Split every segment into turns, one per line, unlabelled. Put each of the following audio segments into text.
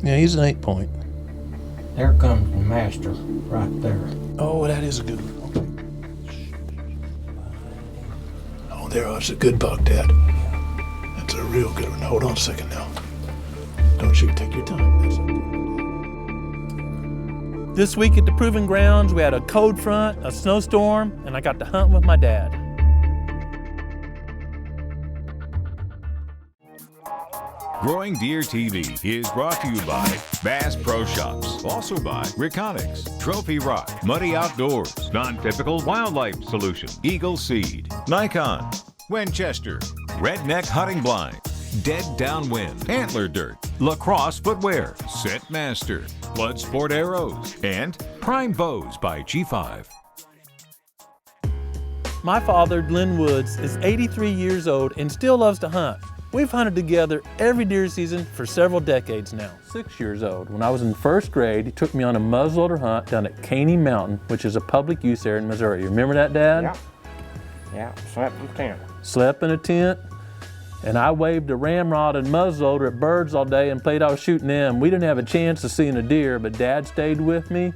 Yeah, he's an 8-point.
There comes the master right there.
Oh, that is a good one. Oh, that's a good buck, Dad. That's a real good one. Hold on a second now. Don't shoot, take your time. That's okay. This week at the Proving Grounds, we had a cold front, a snowstorm, and I got to hunt with my dad.
GrowingDeer.tv is brought to you by Bass Pro Shops, also by Reconics, Trophy Rock, Muddy Outdoors, Non-Typical Wildlife Solution, Eagle Seed, Nikon, Winchester, Redneck Hunting Blind, Dead Downwind, Antler Dirt, Lacrosse Footwear, Scent Master, Bloodsport Arrows, and Prime Bows by G5.
My father, Glenn Woods, is 83 years old and still loves to hunt. We've hunted together every deer season for several decades now. 6 years old, when I was in first grade, he took me on a muzzleloader hunt down at Caney Mountain, which is a public use area in Missouri. You remember that, Dad?
Yeah, slept in a tent.
Slept in a tent, and I waved a ramrod and muzzleloader at birds all day and played I was shooting them. We didn't have a chance of seeing a deer, but Dad stayed with me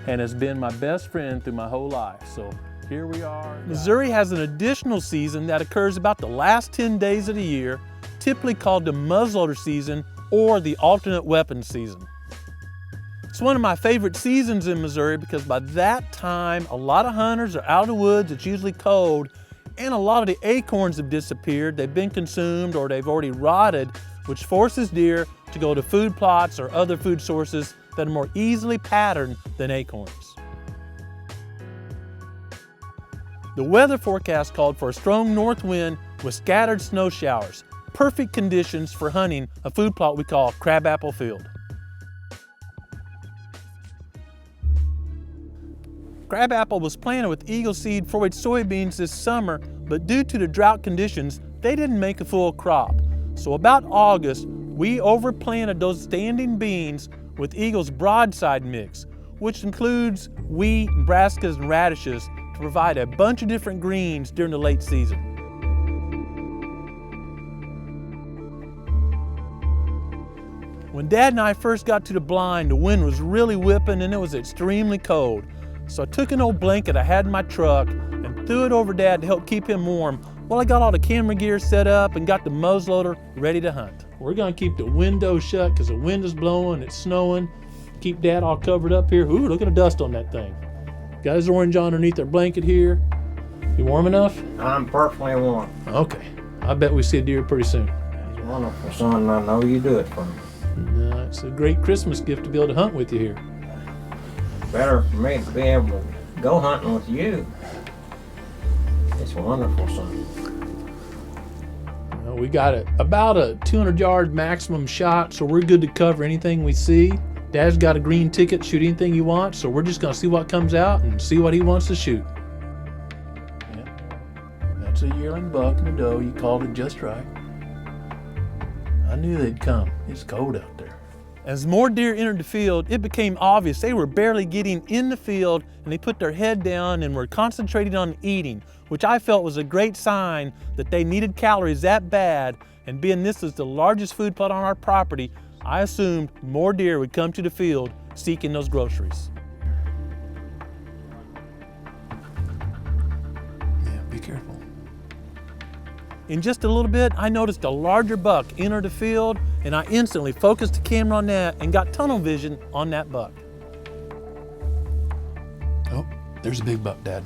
and has been my best friend through my whole life. So here we are. Missouri has an additional season that occurs about the last 10 days of the year, typically called the muzzleloader season or the alternate weapons season. It's one of my favorite seasons in Missouri because by that time, a lot of hunters are out of the woods, it's usually cold, and a lot of the acorns have disappeared, they've been consumed or they've already rotted, which forces deer to go to food plots or other food sources that are more easily patterned than acorns. The weather forecast called for a strong north wind with scattered snow showers. Perfect conditions for hunting a food plot we call Crabapple Field. Crabapple was planted with Eagle Seed 4-H soybeans this summer, but due to the drought conditions, they didn't make a full crop. So about August, we overplanted those standing beans with Eagle's broadside mix, which includes wheat, brassicas, and radishes to provide a bunch of different greens during the late season. When Dad and I first got to the blind, the wind was really whipping and it was extremely cold. So I took an old blanket I had in my truck and threw it over Dad to help keep him warm while I got all the camera gear set up and got the muzzleloader ready to hunt. We're gonna keep the window shut because the wind is blowing, it's snowing. Keep Dad all covered up here. Ooh, look at the dust on that thing. Got his orange underneath our blanket here. You warm enough?
I'm perfectly warm.
Okay, I bet we see a deer pretty soon.
It's wonderful, son. I know you do it for me.
It's a great Christmas gift to be able to hunt with you here.
Better for me to be able to go hunting with you. It's wonderful, son.
We got about a 200-yard maximum shot, so we're good to cover anything we see. Dad's got a green ticket, shoot anything you want, so we're just gonna see what comes out and see what he wants to shoot. Yeah. That's a yearling buck and a doe. You called it just right. I knew they'd come. It's cold out there. As more deer entered the field, it became obvious they were barely getting in the field and they put their head down and were concentrating on eating, which I felt was a great sign that they needed calories that bad, and being this is the largest food plot on our property, I assumed more deer would come to the field seeking those groceries. Yeah, be careful. In just a little bit, I noticed a larger buck enter the field, and I instantly focused the camera on that and got tunnel vision on that buck. Oh, there's a big buck, Dad.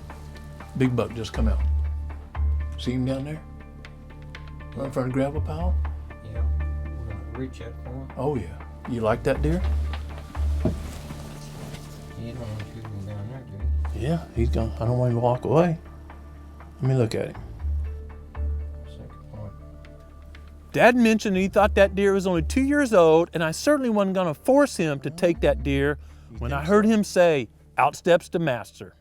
Big buck just come out. See him down there? Right in front of the gravel pile?
Yeah, we're gonna reach out for him.
Oh yeah. You like that deer?
You don't want to shoot him down there, do you?
Yeah, he's gonna, I don't want him to walk away. Let me look at him. Dad mentioned that he thought that deer was only 2 years old, and I certainly wasn't gonna force him to take that deer when I heard him say, "Out steps the master."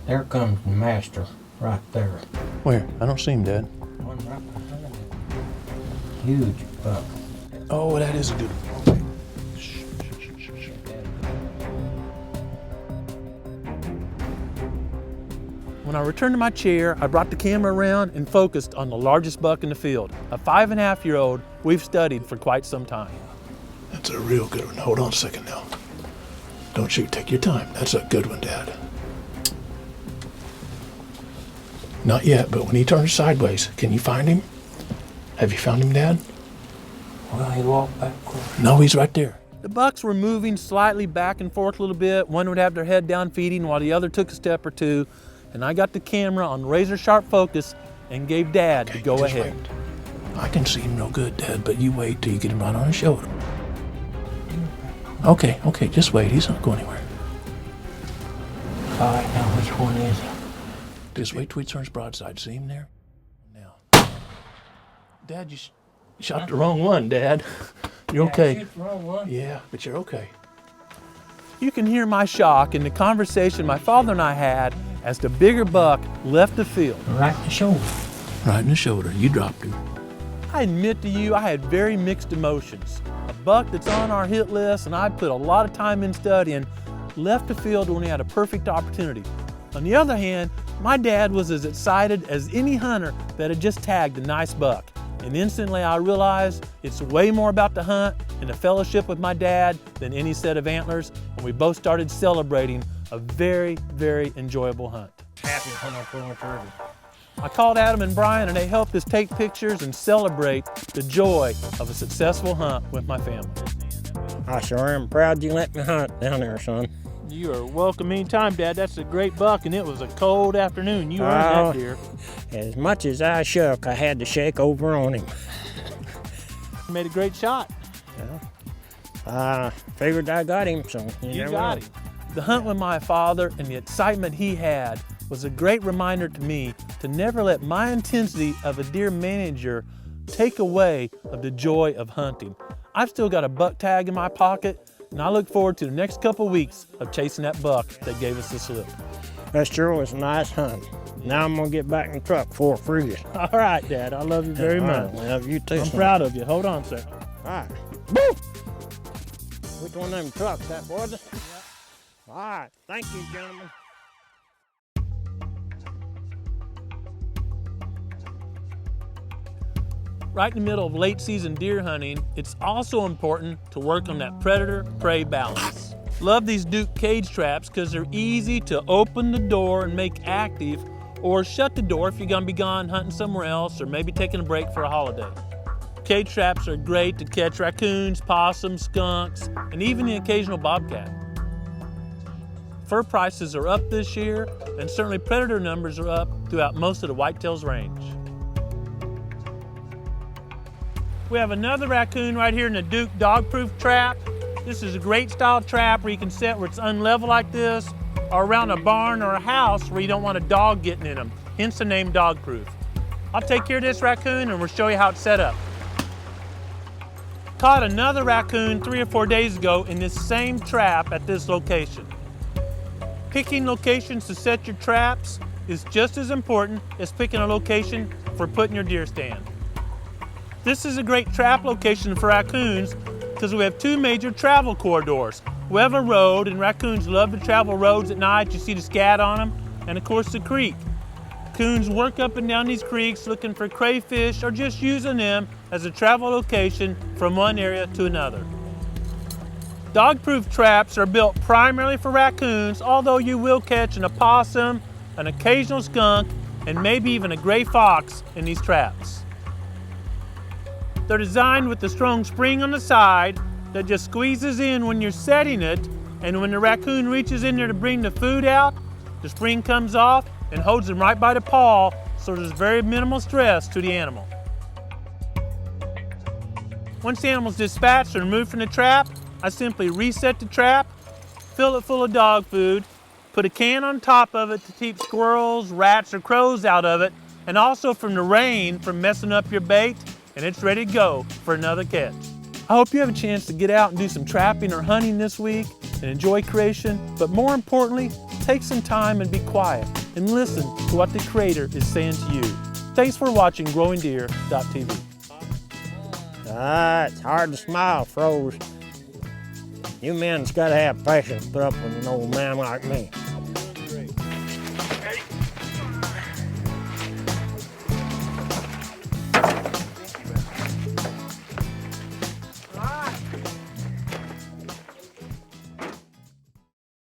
There comes the master right there.
Where? I don't see him, Dad.
One right behind it. Huge buck.
Oh, that is a good one. When I returned to my chair, I brought the camera around and focused on the largest buck in the field, a 5.5-year-old we've studied for quite some time.
That's a real good one. Hold on a second now. Don't shoot. Take your time. That's a good one, Dad. Not yet, but when he turns sideways, can you find him? Have you found him, Dad?
Well, he walked backwards.
No, he's right there.
The bucks were moving slightly back and forth a little bit. One would have their head down feeding while the other took a step or two. And I got the camera on razor sharp focus and gave Dad the go
just
ahead.
wait. I can see him no good, Dad, but you wait till you get him right on his shoulder. Okay, just wait. He's not going anywhere.
All right, now which one is it?
Just wait till he turns broadside. See him there? Now. Dad, you shot the wrong one, Dad. You're okay.
Shoot the wrong one.
Yeah, but you're okay.
You can hear my shock in the conversation my father and I had as the bigger buck left the field.
Right in the shoulder.
Right in the shoulder. You dropped him.
I admit to you, I had very mixed emotions. A buck that's on our hit list and I put a lot of time in studying left the field when he had a perfect opportunity. On the other hand, my dad was as excited as any hunter that had just tagged a nice buck. And instantly I realized it's way more about the hunt and the fellowship with my dad than any set of antlers, and we both started celebrating a very, very enjoyable hunt.
Happy when I pull a turkey.
I called Adam and Brian and they helped us take pictures and celebrate the joy of a successful hunt with my family.
I sure am proud you let me hunt down there, son.
You are welcome anytime, Dad. That's a great buck, and it was a cold afternoon. You earned that deer.
As much as I shook, I had to shake over on him.
You made a great shot.
I figured I got him, so you never
got
know.
him. The hunt with my father and the excitement he had was a great reminder to me to never let my intensity of a deer manager take away of the joy of hunting. I've still got a buck tag in my pocket, and I look forward to the next couple weeks of chasing that buck that gave us the slip.
That sure was a nice hunt. Now I'm gonna get back in the truck before it freezes.
All right, Dad, I love you very much.
I love you too.
I'm
son.
proud of you. Hold on a second.
All right. Woo! Which one of them trucks that was it? All right. Thank you, gentlemen.
Right in the middle of late season deer hunting, it's also important to work on that predator-prey balance. Love these Duke cage traps because they're easy to open the door and make active, or shut the door if you're gonna be gone hunting somewhere else or maybe taking a break for a holiday. Cage traps are great to catch raccoons, possums, skunks, and even the occasional bobcat. Fur prices are up this year, and certainly predator numbers are up throughout most of the Whitetails range. We have another raccoon right here in the Duke dog-proof trap. This is a great style trap where you can set where it's unlevel like this, or around a barn or a house where you don't want a dog getting in them, hence the name dog-proof. I'll take care of this raccoon and we'll show you how it's set up. Caught another raccoon 3 or 4 days ago in this same trap at this location. Picking locations to set your traps is just as important as picking a location for putting your deer stand. This is a great trap location for raccoons because we have 2 major travel corridors. We have a road, and raccoons love to travel roads at night. You see the scat on them, and of course the creek. Raccoons work up and down these creeks looking for crayfish or just using them as a travel location from one area to another. Dog-proof traps are built primarily for raccoons, although you will catch an opossum, an occasional skunk, and maybe even a gray fox in these traps. They're designed with a strong spring on the side that just squeezes in when you're setting it, and when the raccoon reaches in there to bring the food out, the spring comes off and holds them right by the paw, so there's very minimal stress to the animal. Once the animal's dispatched and removed from the trap, I simply reset the trap, fill it full of dog food, put a can on top of it to keep squirrels, rats, or crows out of it, and also from the rain from messing up your bait, and it's ready to go for another catch. I hope you have a chance to get out and do some trapping or hunting this week and enjoy creation, but more importantly, take some time and be quiet and listen to what the Creator is saying to you. Thanks for watching GrowingDeer.tv.
It's hard to smile, froze. You men's gotta have patience to put up with an old man like me.